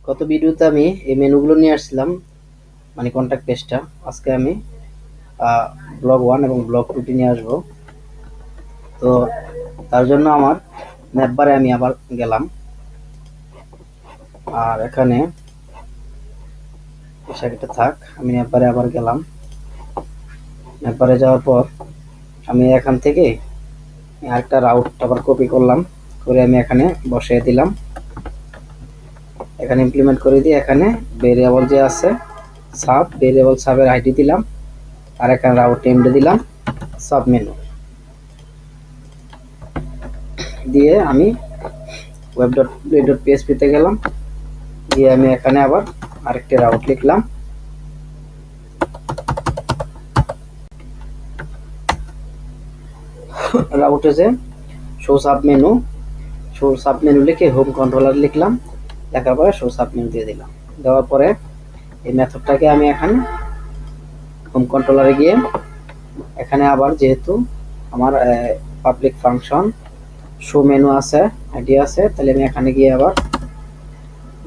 গত ভিডিওতে আমি এই মেনুগুলো নিয়ে আসছিলাম, মানে কন্ট্যাক্ট পেজটা। আজকে আমি ব্লগ 1 এবং ব্লগ 2 নিয়ে আসবো। তো তার জন্য আমার ম্যাপ বারে আমি আবার গেলাম, আর এখানে সেটা থাক, আমি ম্যাপ বারে আবার গেলাম। ম্যাপ বারে যাওয়ার পর আমি এখান থেকে আরেকটা রাউট আবার কপি করলাম, করে আমি এখানে বসিয়ে দিলাম। এখানে ইমপ্লিমেন্ট করে দিয়ে এখানে ভেরিয়েবল যে আছে ভেরিয়েবল সাবের আইডি দিলাম, আর এখানে রাউট নেমটা দিলাম সাব মেনু দিয়ে আমি web.play.php তে গেলাম, দিয়ে আমি এখানে আবার আরেকটি রাউট লিখলাম। রাউটে যে শো সাব মেনু লিখে হোম কন্ট্রোলার লিখলাম, লেখার পরে শো সাব মেনু দিয়ে দিলাম। দেওয়ার পরে এই মেথডটাকে আমি এখানে হোম কন্ট্রোলারে গিয়ে এখানে আবার যেহেতু আমার পাবলিক ফাংশন শো মেনু আছে, আইডি আছে, তাহলে আমি এখানে গিয়ে আবার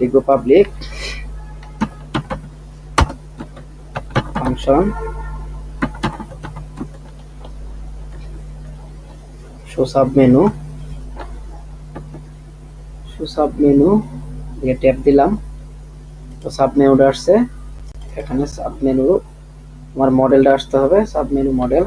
লিখব public function show sub menu দিয়ে ট্যাপ দিলাম। তো সাব মেনুটা আসছে, এখানে সাব মেনু আমার মডেলটা আসতে হবে, sub menu model.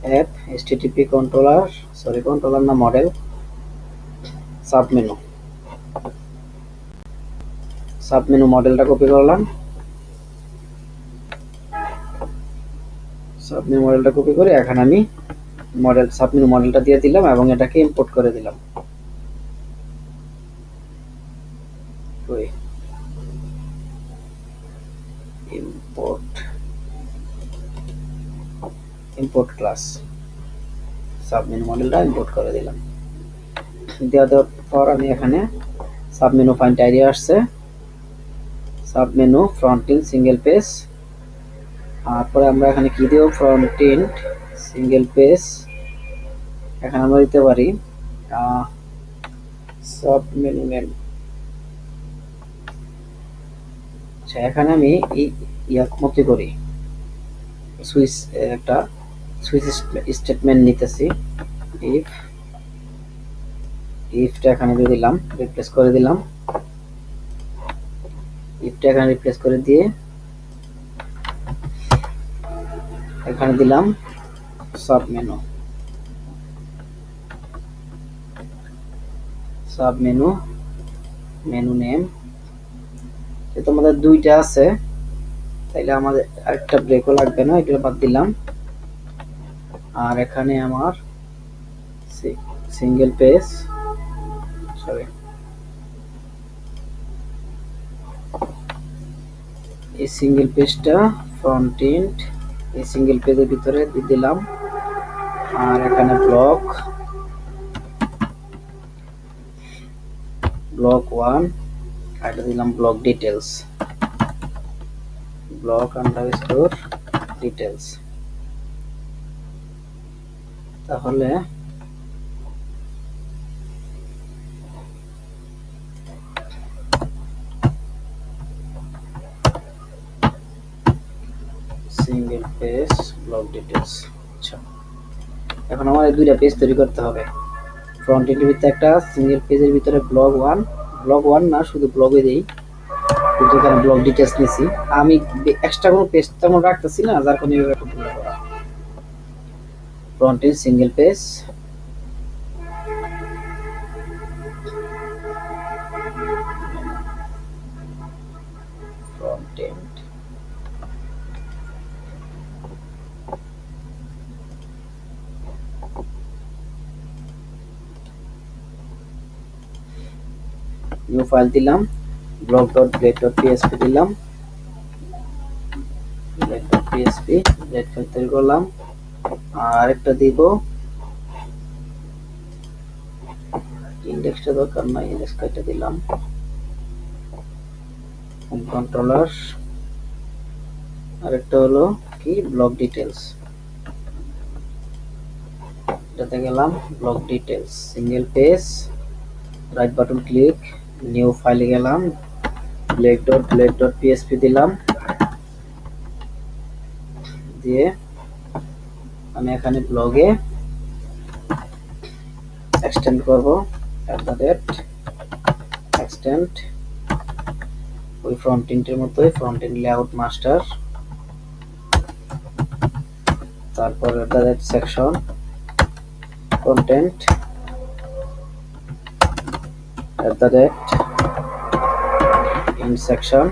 App HTTP controller না মডেল সাব মেনু মডেলটা কপি করলাম। সাব মেনু মডেলটা কপি করে এখানে আমি সাব মেনু মডেলটা দিয়ে দিলাম এবং এটাকে ইম্পোর্ট করে দিলাম। ইম্পোর্ট ক্লাস সাব মেনু মডেলটা ইম্পোর্ট করে দিলাম। দেওয়ার পর আমি এখানে সাব মেনু ফাইন্ড আইডি আসছে, sub menu front end single page. তারপরে আমরা এখানে কি দেব, ফ্রন্ট এন্ড সিঙ্গেল পেজ। এখানে আমরা দিতে পারি সাব মেনু নেম। আচ্ছা, এখানে আমি মতো করি একটা সুইচ স্টেটমেন্ট নিতেছি। ইফটা এখানে দিয়ে দিলাম, রিপ্লেস করে দিলাম। ইফটা এখানে রিপ্লেস করে দিয়ে এখানে দিলাম সাব মেনু নেম। যেহেতু আমাদের দুইটা আছে, তাইলে আমাদের আরেকটা ব্রেকও লাগবে না, এটা বাদ দিলাম। আর এখানে আমার সিঙ্গেল পেজ, এই সিঙ্গেল পেজটা ফ্রন্ট এন্ড, এই সিঙ্গেল পেজের ভিতরে দিয়ে দিলাম। আর এখানে ব্লক 1 এটা দিলাম block details, block underscore details. তাহলে সিঙ্গেল পেজ ব্লক ডিটেলস। আচ্ছা, এখন আমার এই দুইটা পেজ তৈরি করতে হবে। ফ্রন্ট এন্ডের ভিতরে একটা, সিঙ্গেল পেজের ভিতরে ব্লক 1 না, শুধু ব্লগে দেই, কিন্তু এখানে ব্লক ডিটেলস নিছি। আমি এক্সট্রা কোনো পেজ তেমন রাখতেছি না, যার কারণে এইভাবে করা। Front end single page, front end new file দিলাম, blog.blade.php দিলাম, blade.php ব্লেড ফাইল তৈরি করলাম। আর একটা দিব, ইন্ডেক্সটা দরকার নাই, ইন্ডেক্স কাইটা দিলাম। হোম কন্ট্রোলার, আর একটা হলো কি ব্লক ডিটেলস। এটাতে গেলাম, block details, single page, right button click, new ফাইলে গেলাম, blade.php দিলাম, দিয়ে আমি এখানে ব্লগে এক্সটেন্ড করব @extend ওই ফ্রন্ট এন্ডের মতোই, ফ্রন্ট এন্ড লেআউট মাস্টার, তারপর সেকশন কন্টেন্ট ইন সেকশন,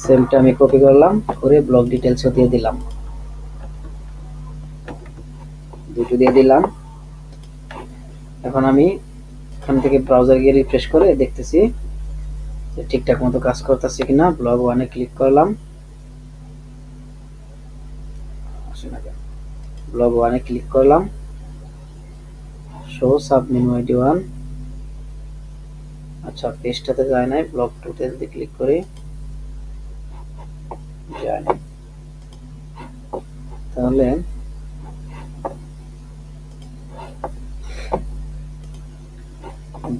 সেমটা আমি কপি করলাম, করে ব্লক ডিটেলসও দিয়ে দিলাম, দুটো দিয়ে দিলাম। এখন আমি এখান থেকে ব্রাউজার গিয়ে রিফ্রেশ করে দেখতেছি যে ঠিকঠাক মতো কাজ করতেছে কিনা। ব্লগ ওয়ানে ক্লিক করলাম, ব্লগ ওয়ানে ক্লিক করলাম, শো সাব মেনু আইডি 1, আচ্ছা পেজটাতে যায় নাই, ব্লগ 2 তে যদি ক্লিক করি যায় না, তাহলে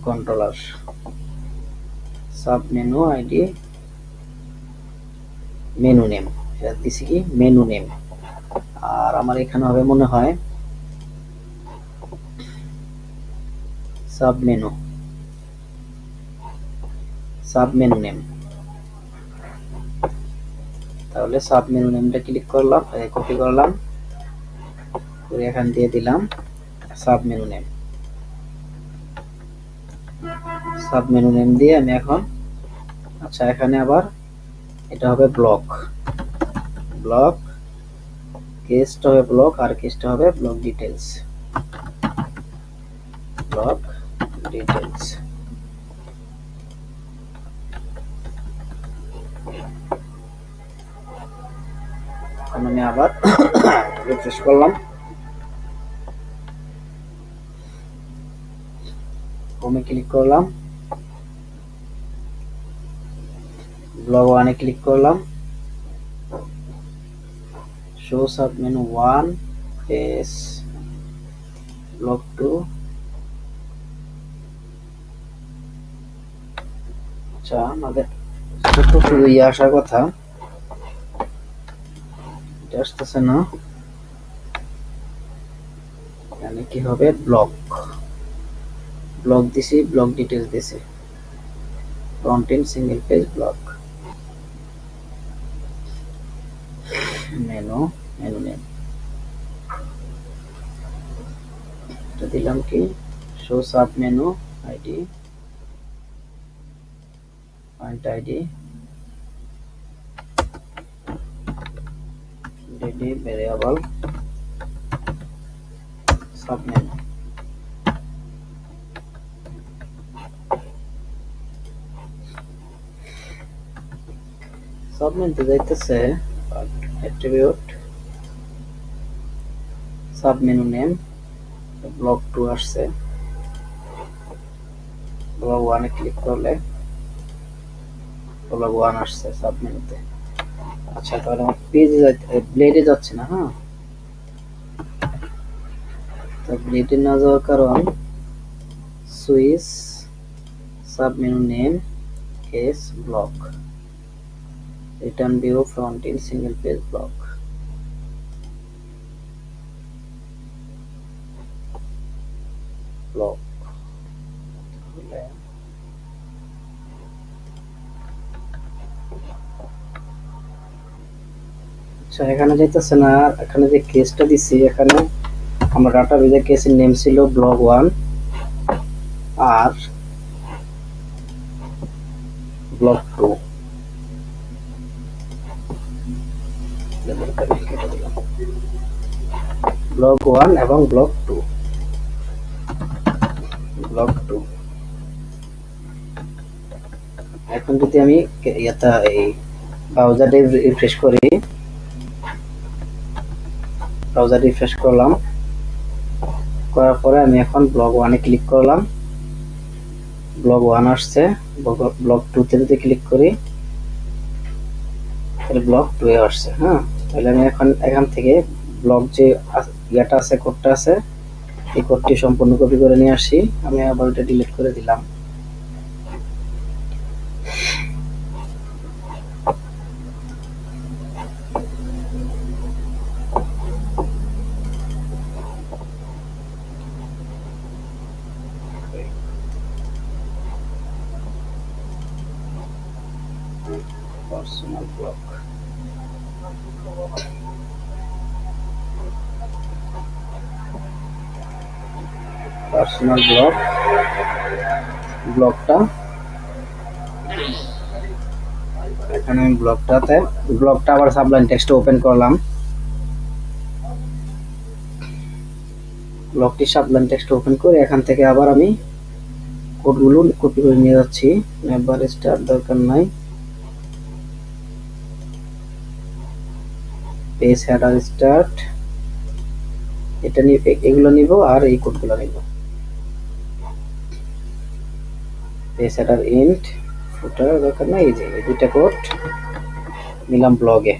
controller sub menu ID menu name, এটা দিছি কি মেনু নেম, আর আমার এখানে হবে মনে হয় সাব মেনু নেম, তাহলে সাব মেনু নেমটা ক্লিক করলাম, কপি করলাম, করে এখান দিয়ে দিলাম সাব মেনু নেম দিয়ে আমি এখন, আচ্ছা এখানে আবার এটা হবে ব্লক কেসটা হবে ব্লক, আর কেসটা হবে ব্লক ডিটেলস, আমি আবার রিফ্রেশ করলাম, হোমে ক্লিক করলাম, ব্লগ ওয়ানে ক্লিক করলাম, show sub menu 1 page blog 2, আচ্ছা আমাদের তো শুধু আসার কথা, এটা আসতেছে না, এখানে কি হবে ব্লক দিছি, ব্লক ডিটেলস দিছি, front end single page block, menu name, এটা দিলাম কি show sub menu ID point ID daddy variable sub menu, sub মেনুতে যাইতেছে attribute sub menu name, block 2 আসছে, ব্লক 1 এ ক্লিক করলে ব্লক 1 আসছে সাব মেনুতে। আচ্ছা তাহলে আমার পেজে ব্লেডে যাচ্ছে না, হ্যাঁ তো ব্লেডে না যাওয়ার কারণ switch sub menu name case block, return view front end single page block, আচ্ছা এখানে যাইতেছে না, এখানে যে কেসটা দিছি, এখানে আমার ডাটাবেজে কেসের নেম ছিল ব্লগ 1 আর ব্লগ 2, ব্লগ 1 এবং ব্লগ 2, এখন যদি আমি এই ব্রাউজারে রিফ্রেশ করলাম, করার পরে আমি এখন ব্লগ 1 এ ক্লিক করলাম, ব্লগ 1 আসছে, ব্লগ 2 তে যদি ক্লিক করি তাহলে ব্লগ 2 এ আসছে, হ্যাঁ তাহলে আমি এখন এখান থেকে ব্লক যে ইয়েটা আছে, কোডটা আছে, এই কোডটি সম্পূর্ণ কপি করে নিয়ে আসি। আমি আবার এটা ডিলিট করে দিলাম। পার্সোনাল ব্লক, পার্সোনাল ব্লক, ব্লকটা এখানে আমি ব্লকটা আবার সাবলাইন টেক্সট ওপেন করলাম। ব্লকটি সাবলাইন টেক্সট ওপেন করে এখান থেকে আবার আমি কোডগুলো কপি করে নিয়ে যাচ্ছি। নেভার স্টার্ট দরকার নাই, পেজ হেডার স্টার্ট, এটা এগুলো নিব আর এই কোডগুলো নিব। পেজ হেডার ইন্ট, ফুটার দরকার নাই, এই যে এই দুইটা কোড নিলাম ব্লগে।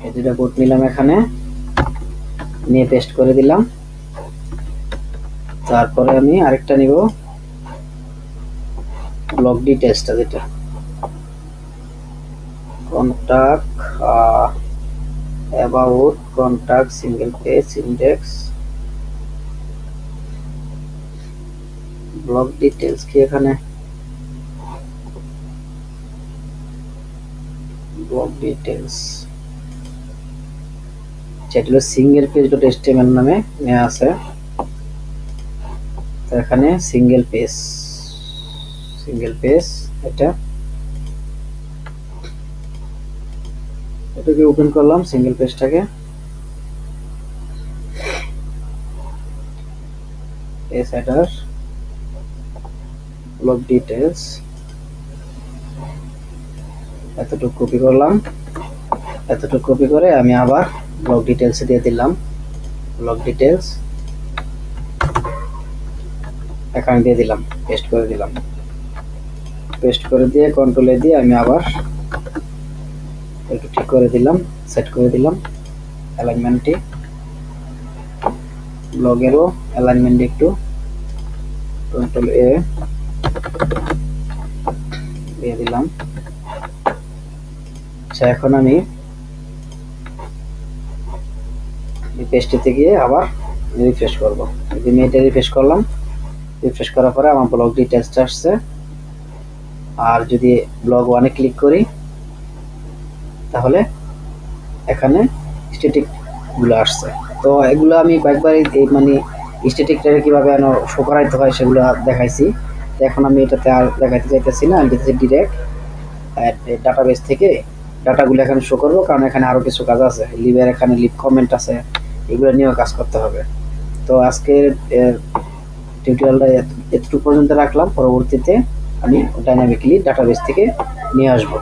এই দুইটা কোড নিলাম, এখানে নিয়ে পেস্ট করে দিলাম। তারপরে আমি আরেকটা নিব, ব্লক ডিটেইলসটা, যেটা contact, about, contact, single page, index, block details কি এখানে, ব্লক ডিটেইলস যেটা হলো সিঙ্গেল পেজ ডট এচটিএমএল নামে নেওয়া আছে। তো এখানে সিঙ্গেল পেজ এটাকে ওপেন করলাম, সিঙ্গেল পেজটাকে, পেজ হেডার, ব্লক ডিটেইলস, এতটুকু কপি করলাম। এতটুকু কপি করে আমি আবার ব্লক ডিটেইলসে দিয়ে দিলাম। ব্লক ডিটেইলস এখানে দিয়ে দিলাম, পেস্ট করে দিলাম। পেস্ট করে দিয়ে কন্ট্রোল এ দিয়ে আমি আবার একটু ঠিক করে দিলাম, সেট করে দিলাম অ্যালাইনমেন্টটি, ব্লগেরও অ্যালাইনমেন্ট একটু কন্ট্রোল এ দিয়ে দিলাম। আচ্ছা, এখন আমি পেজটিতে গিয়ে আবার রিফ্রেশ করব। যদি আমি এটা রিফ্রেশ করলাম, রিফ্রেশ করার পরে আমার ব্লগ ডিটেইলসটা আসছে। আর যদি ব্লগ ওয়ানে ক্লিক করি তাহলে এখানে স্ট্যাটিক গুলো আসছে। তো এগুলো আমি কয়েকবার মানে স্ট্যাটিকটাকে কিভাবে শো করাইতে হয় সেগুলো দেখাইছি। তো এখন আমি এটাতে আর দেখাইতে চাইতেছি না, আমি ডিরেক্ট ডাটাবেস থেকে ডাটাগুলো এখানে শো করবো, কারণ এখানে আরো কিছু কাজ আছে, লিভের এখানে লিভ কমেন্ট আছে, এগুলো নিয়েও কাজ করতে হবে। তো আজকের টিউটোরিয়ালটা এতটুকু পর্যন্ত রাখলাম। পরবর্তীতে আমি ডাইনামিকলি ডাটাবেস থেকে নিয়ে আসবো।